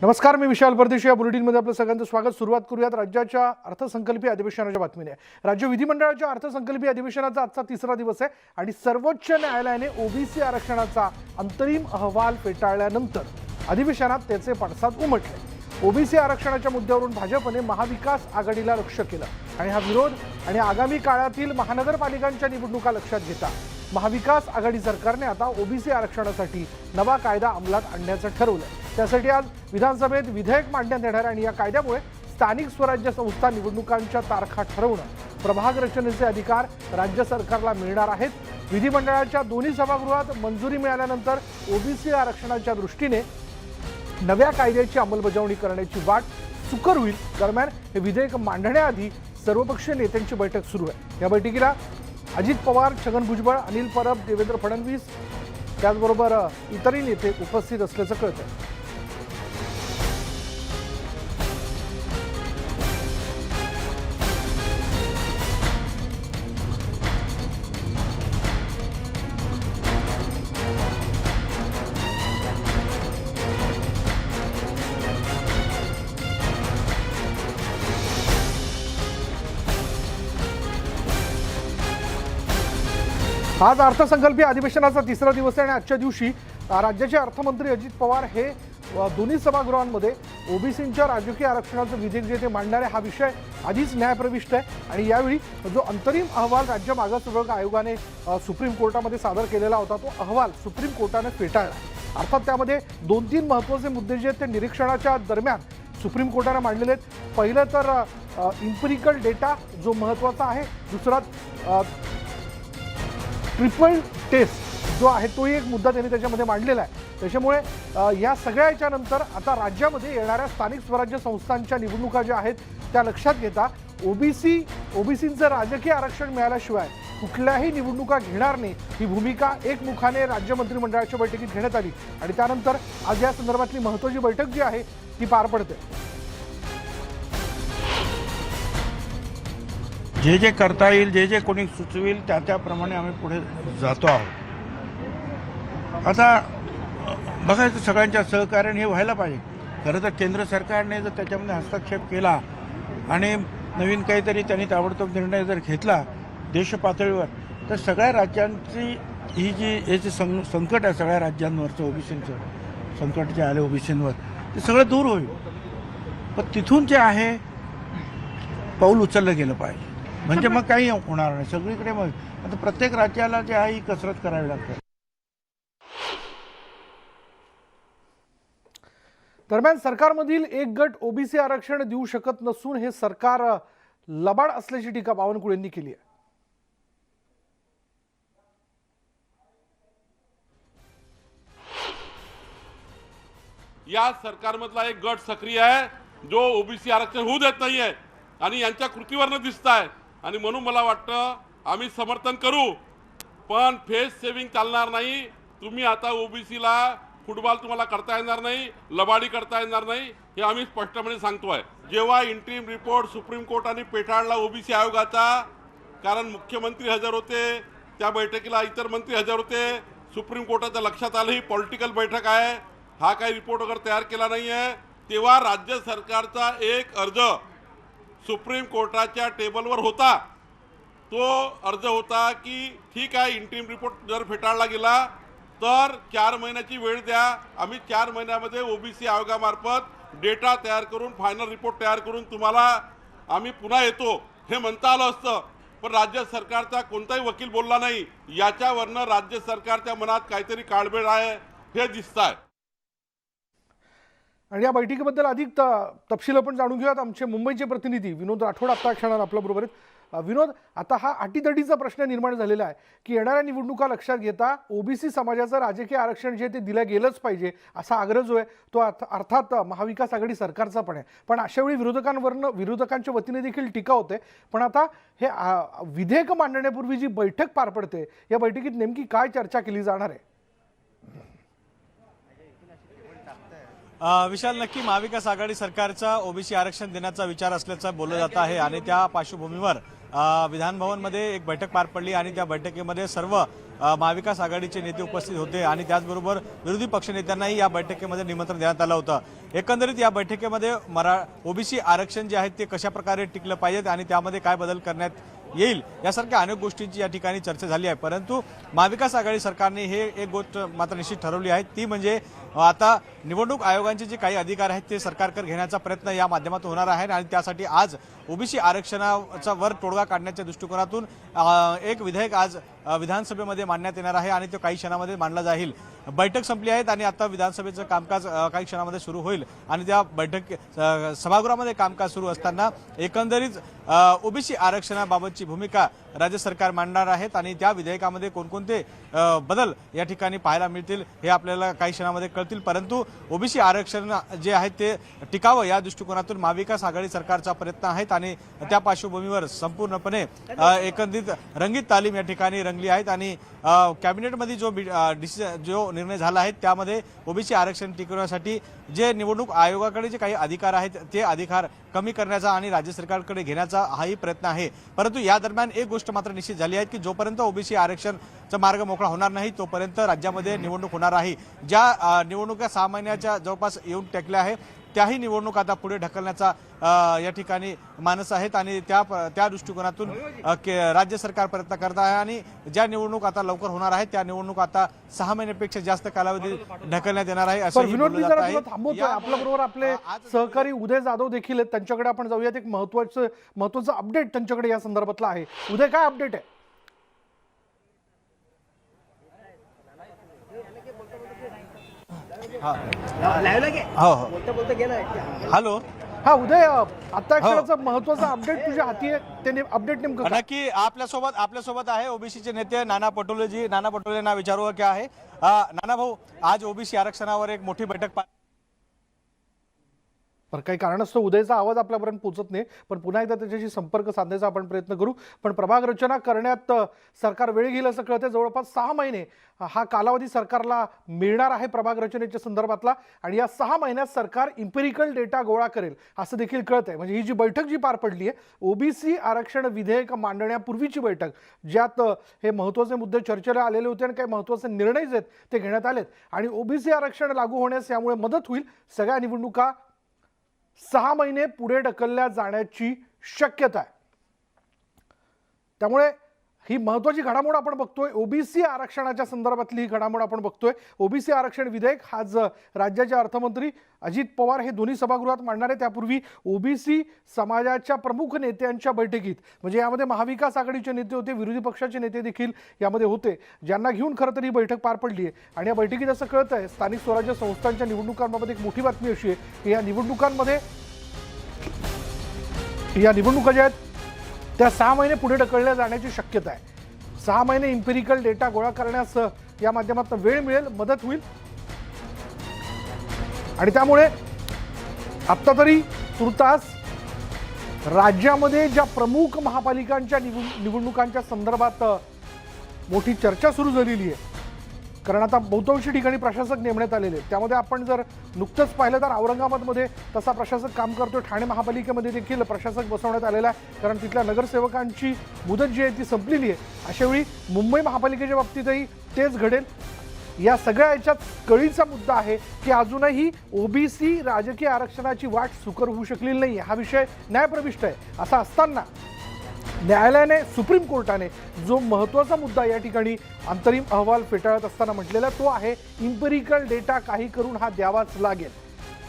नमस्कार, मी विशाल परदेशी. या बुलेटिनमध्ये आपलं सगळ्यांचं स्वागत. सुरुवात करूयात राज्याच्या अर्थसंकल्पीय अधिवेशनाच्या बातमीने. राज्य विधिमंडळाच्या अर्थसंकल्पीय अधिवेशनाचा आजचा तिसरा दिवस आहे आणि सर्वोच्च न्यायालयाने ओबीसी आरक्षणाचा अंतरिम अहवाल फेटाळल्यानंतर अधिवेशनात त्याचे पडसाद उमटले. ओबीसी आरक्षणाच्या मुद्द्यावरून भाजपने महाविकास आघाडीला लक्ष्य केलं आणि हा विरोध आणि आगामी काळातील महानगरपालिकांच्या निवडणुका लक्षात घेता महाविकास आघाडी सरकारने आता ओबीसी आरक्षणासाठी नवा कायदा अंमलात आणण्याचं ठरवलं. त्यासाठी आज विधानसभेत विधेयक मांडण्यात येणार आणि या कायद्यामुळे स्थानिक स्वराज्य संस्था निवडणुकांच्या तारखा ठरवणं, प्रभाग रचनेचे अधिकार राज्य सरकारला मिळणार आहेत. विधिमंडळाच्या दोन्ही सभागृहात मंजुरी मिळाल्यानंतर ओबीसी आरक्षणाच्या दृष्टीने नव्या कायद्याची अंमलबजावणी करण्याची वाट सुकर होईल. दरम्यान हे विधेयक मांडण्याआधी सर्वपक्षीय नेत्यांची बैठक सुरू आहे. या बैठकीला अजित पवार, छगन भुजबळ, अनिल परब, देवेंद्र फडणवीस त्याचबरोबर इतरही नेते उपस्थित असल्याचं कळतं. आज अर्थसंकल्पीय अधिवेशनाचा तिसरा दिवस आहे आणि आजच्या दिवशी राज्याचे अर्थमंत्री अजित पवार हे दोन्ही सभागृहांमध्ये ओबीसींच्या राजकीय आरक्षणाचं विधेयक जे ते मांडणारे हा विषय आधीच न्यायप्रविष्ट आहे आणि यावेळी जो अंतरिम अहवाल राज्य मागासवर्ग आयोगाने सुप्रीम कोर्टामध्ये सादर केलेला होता तो अहवाल सुप्रीम कोर्टाने फेटाळला. अर्थात त्यामध्ये 2-3 महत्त्वाचे मुद्दे जे आहेत ते निरीक्षणाच्या दरम्यान सुप्रीम कोर्टाने मांडलेले आहेत. पहिलं तर इम्पिरिकल डेटा जो महत्त्वाचा आहे. दुसरा ट्रिपल टेस्ट जो आहे तोही एक मुद्दा त्यांनी त्याच्यामध्ये मांडलेला आहे. त्याच्यामुळे या सगळ्या याच्यानंतर आता राज्यामध्ये येणाऱ्या स्थानिक स्वराज्य संस्थांच्या निवडणुका ज्या आहेत त्या लक्षात घेता ओबीसींचं राजकीय आरक्षण मिळाल्याशिवाय कुठल्याही निवडणुका घेणार नाही ही भूमिका एकमुखाने राज्य मंत्रिमंडळाच्या बैठकीत घेण्यात आली आणि त्यानंतर आज या संदर्भातली महत्त्वाची बैठक जी आहे ती पार पडते. जे जे करता येईल, जे जे कोणी सुचवेल त्याप्रमाणे आम्ही पुढे जातो आहोत. आता बघायचं सगळ्यांच्या सहकार्याने हे व्हायला पाहिजे. खरं तर केंद्र सरकारने जर त्याच्यामध्ये हस्तक्षेप केला आणि नवीन काहीतरी त्यांनी ताबडतोब निर्णय जर घेतला देश पातळीवर तर सगळ्या राज्यांची ही जी याचे संकट आहे सगळ्या राज्यांवरचं ओबीसींचं संकट जे आले ओबीसींवर ते सगळं दूर होईल. पण तिथून जे आहे पाऊल उचललं गेलं पाहिजे म्हणजे मग काही होणार नाही. सगळीकडे मग आता प्रत्येक राज्याला जे आहे ही कसरत करावी लागते. दरम्यान सरकारमधील एक गट ओबीसी आरक्षण देऊ शकत नसून हे सरकार लबाड असल्याची टीका बावनकुळेंनी केली आहे. या सरकारमधला एक गट सक्रिय आहे जो ओबीसी आरक्षण होऊ देत नाहीये आणि यांच्या कृतीवरनं दिसत आहे आणि म्हणून मला वाटतं आम्ही समर्थन करू पण फेस सेव्हिंग चालणार नाही. तुम्ही आता ओबीसीला फुटबॉल तुम्हाला करता येणार नाही, लबाडी करता येणार नाही हे आम्ही स्पष्टपणे सांगतोय. जेव्हा इंटरिम रिपोर्ट सुप्रीम कोर्टाने पेटाळला ओबीसी आयोगाचा कारण मुख्यमंत्री हजर होते त्या बैठकीला इतर मंत्री हजर होते. सुप्रीम कोर्टाच्या लक्षात आलं ही पॉलिटिकल बैठक आहे, हा काही रिपोर्ट वगैरे तयार केला नाही आहे. तेव्हा राज्य सरकारचा एक अर्ज सुप्रीम कोर्टाच्या टेबलवर होता. तो अर्ज होता की ठीक आहे इंटरिम रिपोर्ट जर फेटाळला गेला तर 4 महिन्याची वेळ द्या, आम्ही 4 महिन्यामध्ये ओबीसी आयोगामार्फत डेटा तयार करून फायनल रिपोर्ट तयार करून तुम्हाला आम्ही पुन्हा येतो हे म्हणता आलं असतं. पण राज्य सरकारचा कोणताही वकील बोलला नाही. याच्यावरनं राज्य सरकारच्या मनात काहीतरी काळबेळ आहे हे दिसत आहे. आणि या बैठकीबद्दल अधिक तपशील आपण जाणून घेऊयात. आमचे मुंबईचे प्रतिनिधी विनोद राठोड आता क्षणात आपल्या बरोबर आहेत. विनोद, आता हा अटीतटीचा प्रश्न निर्माण झालेला आहे की येणाऱ्या निवडणुका लक्षात घेता ओबीसी समाजाचं राजकीय आरक्षण जे ते दिलं गेलंच पाहिजे असा आग्रह जो आहे तो अर्थात महाविकास आघाडी सरकारचा पण आहे. पण अशावेळी विरोधकांच्या वतीने देखील टीका होते. पण आता हे विधेयक मांडण्यापूर्वी जी बैठक पार पडते या बैठकीत नेमकी काय चर्चा केली जाणार आहे? विशाल, नक्की महाविकास आघाडी सरकारचा ओबीसी आरक्षण देण्याचा विचार असल्याचं बोललं जात आहे आणि त्या पार्श्वभूमीवर विधान भवनमध्ये एक बैठक पार पडली आणि त्या बैठकीमध्ये सर्व महाविकास आघाडीचे नेते उपस्थित होते आणि त्याचबरोबर विरोधी पक्षनेत्यांनाही या बैठकीमध्ये निमंत्रण देण्यात आलं होतं। एकंदरीत या बैठकीमध्ये ओबीसी आरक्षण जे आहे ते कशा प्रकारे टिकलं पाहिजे आणि त्यामध्ये काय बदल करण्यात येईल यासारख्या अनेक गोष्टींची या ठिकाणी चर्चा झाली आहे। परंतु महाविकास आघाडी सरकारने हे एक गोष्ट मात्र निश्चित ठरवली आहे, ती म्हणजे आता निवडणूक आयोगाचे जे काही अधिकार आहेत ते सरकारकडे घेण्याचा प्रयत्न या माध्यमातून होणार आहे आणि त्यासाठी आज ओबीसी आरक्षणाचा वर तोडगा काढण्याच्या दृष्टिकोनातून एक विधेयक आज विधानसभेमध्ये मांडण्यात येणार आहे आणि तो काही क्षणामध्ये मांडला जाईल। बैठक संपली आहे आणि आता विधानसभेचं कामकाज काही क्षणामध्ये सुरू होईल आणि त्या सभागृहामध्ये कामकाज सुरू असताना एकंदरीत ओबीसी आरक्षणाबाबतची भूमिका राज्य सरकार मांडणार आहेत आणि त्या विधेयकामध्ये कोणकोणते बदल या ठिकाणी पाहायला मिळतील हे आपल्याला काही क्षणामध्ये कळतील। परंतु ओबीसी आरक्षण जे आहे ते टिकावं या दृष्टिकोनातून महाविकास आघाडी सरकारचा प्रयत्न आहेत आणि त्या पार्श्वभूमीवर संपूर्णपणे एकंदरीत रंगीत तालीम या ठिकाणी रंगली आहेत आणि कॅबिनेटमध्ये जो निर्णय झाला आहे त्यामध्ये ओबीसी आरक्षण टिकवण्यासाठी जे निवडणूक आयोगाकडे जे काही अधिकार आहेत ते अधिकार कमी करण्याचा आणि राज्य सरकारकडे घेण्याचा हाही प्रयत्न आहे। परंतु या दरम्यान एक गोष्ट मात्र निश्चित झाली आहे की जोपर्यंत ओबीसी आरक्षणचा मार्ग मोकळा होणार नाही तोपर्यंत राज्यामध्ये निवडणूक होणार आहे। ज्या निवडणुका 6 महिन्याच्या जवळपास येऊन टेकल्या आहे त्याही निवडणूक आता पुढे ढकलण्याचा या ठिकाणी मानस आहेत आणि त्या दृष्टिकोनातून राज्य सरकार प्रयत्न करत आहे आणि ज्या निवडणूक आता लवकर होणार आहेत त्या निवडणूक आता 6 महिन्यापेक्षा जास्त कालावधी ढकलण्यात येणार आहे असं विनोद मी जरा थांबवतोय। आपल्या बरोबर आपले सहकारी उदय जाधव देखील आहेत, त्यांच्याकडे आपण जाऊयात। एक महत्वाचं अपडेट त्यांच्याकडे या संदर्भातला आहे। उदय, काय अपडेट आहे? हॅलो हा उदय, आता क्षणाचं महत्वाचं अपडेट तुझ्या हाती आहे, ते अपडेट नेमकं काय? नक्की आपल्यासोबत आहे ओबीसीचे नेते नाना पटोलेजी। नाना पटोलेंना विचारू क्या आहे। नाना भाऊ, आज ओबीसी आरक्षणावर एक मोठी बैठक पर काही कारणास्तव उदयचा आवाज आपल्यापर्यंत पोहोचत नाही, पण पुन्हा एकदा त्याच्याशी संपर्क साधण्याचा आपण प्रयत्न करू। पण प्रभाग रचना करण्यात सरकार वेळ घेईल असं कळतंय। जवळपास 6 महिने हा कालावधी सरकारला मिळणार आहे प्रभाग रचनेच्या संदर्भातला आणि या 6 महिन्यात सरकार इम्पेरिकल डेटा गोळा करेल असं देखील कळतंय। म्हणजे ही जी बैठक जी पार पडली आहे ओबीसी आरक्षण विधेयक मांडण्यापूर्वीची बैठक, ज्यात हे महत्त्वाचे मुद्दे चर्चेला आलेले होते आणि काही महत्त्वाचे निर्णय जे आहेत ते घेण्यात आलेत आणि ओबीसी आरक्षण लागू होण्यास यामुळे मदत होईल। सगळ्या निवडणुका 6 महिने पुढे ढकलल्या जाण्याची शक्यता आहे। त्यामुळे ही महत्त्वाची घडामोड आपण बघतोय। ओबीसी आरक्षणाच्या संदर्भातली ही घडामोड आपण बघतोय। ओबीसी आरक्षण विधेयक आज राज्याचे अर्थमंत्री अजित पवार हे दोन्ही सभागृहात मांडणार आहे। त्यापूर्वी ओबीसी समाजाच्या प्रमुख नेत्यांच्या बैठकीत, म्हणजे यामध्ये महाविकास आघाडीचे नेते होते, विरोधी पक्षाचे नेते देखील यामध्ये होते, ज्यांना घेऊन खरं तर ही बैठक पार पडली आहे। आणि या बैठकीत असं कळत आहे स्थानिक स्वराज्य संस्थांच्या निवडणुकांबाबत एक मोठी बातमी अशी आहे की या निवडणुकांमध्ये निवडणुका ज्या आहेत त्या 6 महिने पुढे ढकलल्या जाण्याची शक्यता आहे। 6 महिने इम्पेरिकल डेटा गोळा करण्यास या माध्यमातून वेळ मिळेल, मदत होईल आणि त्यामुळे आत्ता तरी तुर्तास राज्यामध्ये ज्या प्रमुख महापालिकांच्या निवडणुकांच्या संदर्भात मोठी चर्चा सुरू झालेली आहे, कारण आता बहुतांशी ठिकाणी प्रशासक नेमण्यात आलेले आहेत। त्यामध्ये आपण जर नुकतंच पाहिलं तर औरंगाबादमध्ये तसा प्रशासक काम करतोय, ठाणे महापालिकेमध्ये देखील प्रशासक बसवण्यात आलेला आहे, कारण तिथल्या नगरसेवकांची मुदत जी आहे ती संपलेली आहे। अशावेळी मुंबई महापालिकेच्या बाबतीतही तेच घडेल। या सगळ्या याच्यात कळीचा मुद्दा आहे की अजूनही ओबीसी राजकीय आरक्षणाची वाट सुकर होऊ शकलेली नाही। हा विषय न्यायप्रविष्ट आहे। असा असताना न्यायालयाने, सुप्रीम कोर्टाने जो महत्त्वाचा मुद्दा या ठिकाणी अंतरिम अहवाल फेटाळत असताना म्हटलेला तो आहे इम्पेरिकल डेटा काही करून हा द्यावाच लागेल।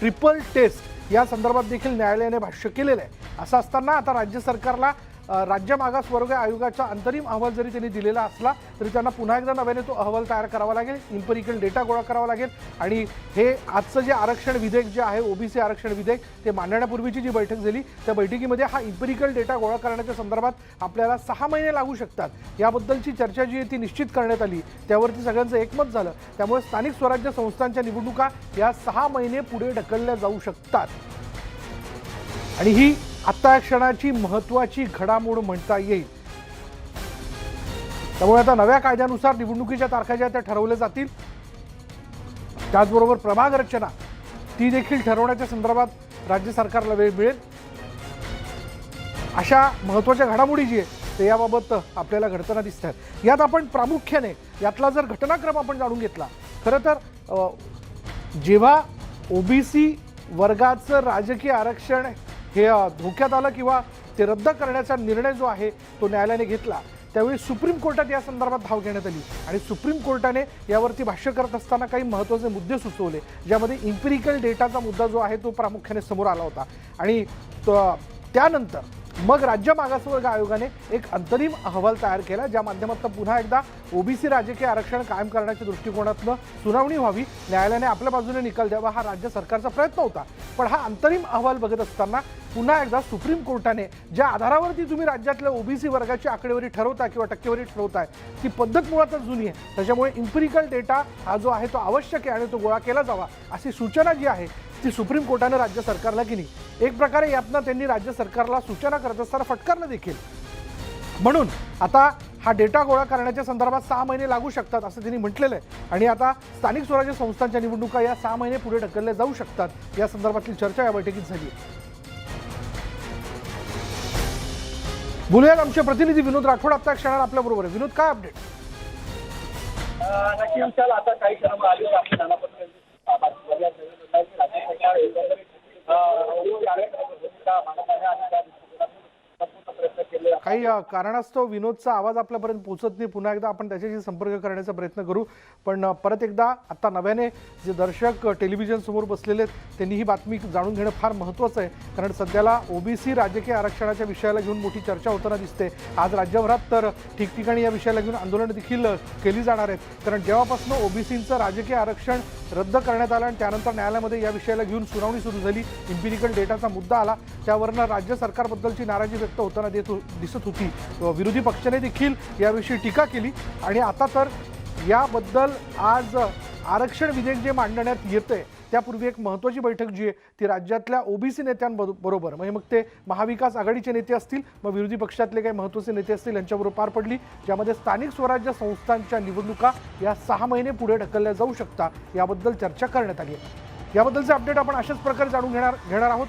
ट्रिपल टेस्ट या संदर्भात देखील न्यायालयाने भाष्य केलेलं आहे। असं असताना आता राज्य सरकारला राज्य मागासवर्ग आयोगाचा अंतरिम अहवाल जरी त्यांनी दिलेला असला तरी त्यांना पुन्हा एकदा नव्याने तो अहवाल तयार करावा लागेल, इम्पेरिकल डेटा गोळा करावा लागेल आणि हे आजचं जे आरक्षण विधेयक जे आहे ओबीसी आरक्षण विधेयक ते मांडण्यापूर्वीची जी बैठक झाली त्या बैठकीमध्ये हा इम्पेरिकल डेटा गोळा करण्याच्या संदर्भात आपल्याला 6 महिने लागू शकतात याबद्दलची चर्चा जी आहे ती निश्चित करण्यात आली, त्यावरती सगळ्यांचं एकमत झालं। त्यामुळे स्थानिक स्वराज्य संस्थांच्या निवडणुका या 6 महिने पुढे ढकलल्या जाऊ शकतात आणि ही आता क्षणाची महत्त्वाची घडामोड म्हणता येईल। त्यामुळे आता नव्या कायद्यानुसार निवडणुकीच्या तारखा ज्या त्या ठरवल्या जातील, त्याचबरोबर प्रभाग रचना ती देखील ठरवण्याच्या संदर्भात राज्य सरकारला वेळ मिळेल। अशा महत्त्वाच्या घडामोडी जी आहे ते याबाबत आपल्याला घडताना दिसत आहेत. यात आपण प्रामुख्याने यातला जर घटनाक्रम आपण जाणून घेतला, खरं तर जेव्हा ओबीसी वर्गाचं राजकीय आरक्षण हे धोक्यात आलं किंवा ते रद्द करण्याचा निर्णय जो आहे तो न्यायालयाने घेतला, त्यावेळी सुप्रीम कोर्टात या संदर्भात धाव घेण्यात आली आणि सुप्रीम कोर्टाने यावरती भाष्य करत असताना काही महत्त्वाचे मुद्दे सुचवले, ज्यामध्ये इम्पिरिकल डेटाचा मुद्दा जो आहे तो प्रामुख्याने समोर आला होता. आणि त्यानंतर मग राज्य मागासवर्ग आयोगाने एक अंतरिम अहवाल तयार केला, ज्या माध्यमातून पुन्हा एकदा ओबीसी राजकीय आरक्षण कायम करण्याच्या दृष्टिकोनातून सुनावणी व्हावी, न्यायालयाने आपल्या बाजूने निकाल द्यावा, हा राज्य सरकारचा प्रयत्न होता. पण हा अंतरिम अहवाल बघत असताना पुन्हा एकदा सुप्रीम कोर्टाने ज्या आधारावरती तुम्ही राज्यातल्या ओबीसी वर्गाची आकडेवारी ठरवताय किंवा टक्केवारी ठरवताय ती पद्धत मुळातच जुनी आहे. त्याच्यामुळे इम्पिरिकल डेटा हा जो आहे तो आवश्यक आहे आणि तो गोळा केला जावा अशी सूचना जी आहे ती सुप्रीम कोर्टाने राज्य सरकारला केली. एक प्रकारे यातनं त्यांनी राज्य सरकारला सूचना करत असताना फटकारलं देखील. म्हणून आता हा डेटा गोळा करण्याच्या संदर्भात 6 महिने लागू शकतात असं त्यांनी म्हटलेलं आहे. आणि आता स्थानिक स्वराज्य संस्थांच्या निवडणुका या 6 महिने पुढे ढकलल्या जाऊ शकतात, या संदर्भातली चर्चा या बैठकीत झाली. बोलूयात आमचे प्रतिनिधी विनोद राठोड आता क्षणात आपल्या बरोबर आहे. विनोद, काय अपडेट? नक्की विशाल, आता काही क्षण आधी आपण नानापत्र काही कारणास्तव विनोदचा आवाज आपल्यापर्यंत पोहोचत नाही. पुन्हा एकदा आपण त्याच्याशी संपर्क करण्याचा प्रयत्न करू. पण परत एकदा आता नव्याने जे दर्शक टेलिव्हिजन समोर बसलेले आहेत त्यांनी ही बातमी जाणून घेणं फार महत्त्वाचं आहे, कारण सध्याला ओबीसी राजकीय आरक्षणाच्या विषयाला घेऊन मोठी चर्चा होताना दिसते. आज राज्यभरात तर ठिकठिकाणी या विषयाला घेऊन आंदोलनं देखील केली जाणार आहेत, कारण जेव्हापासून ओबीसींचं राजकीय आरक्षण रद्द करण्यात आलं आणि त्यानंतर न्यायालयामध्ये या विषयाला घेऊन सुनावणी सुरू झाली, इम्पिरिकल डेटाचा मुद्दा आला, त्यावरनं राज्य सरकारबद्दलची नाराजी व्यक्त होताना दिसत होती. विरोधी पक्षाने देखील याविषयी टीका केली आणि आता तर याबद्दल आज आरक्षण विधेयक जे मांडण्यात येतंय त्यापूर्वी एक महत्त्वाची बैठक जी आहे ती राज्यातल्या ओबीसी नेत्यांबरोबर, म्हणजे मग ते महाविकास आघाडीचे नेते असतील, मग विरोधी पक्षातले काही महत्त्वाचे नेते असतील, यांच्याबरोबर पार पडली, ज्यामध्ये स्थानिक स्वराज्य संस्थांच्या निवडणुका या 6 महिने पुढे ढकलल्या जाऊ शकतात याबद्दल चर्चा करण्यात आली आहे. याबद्दलचे अपडेट आपण अशाच प्रकारे जाणून घेणार आहोत.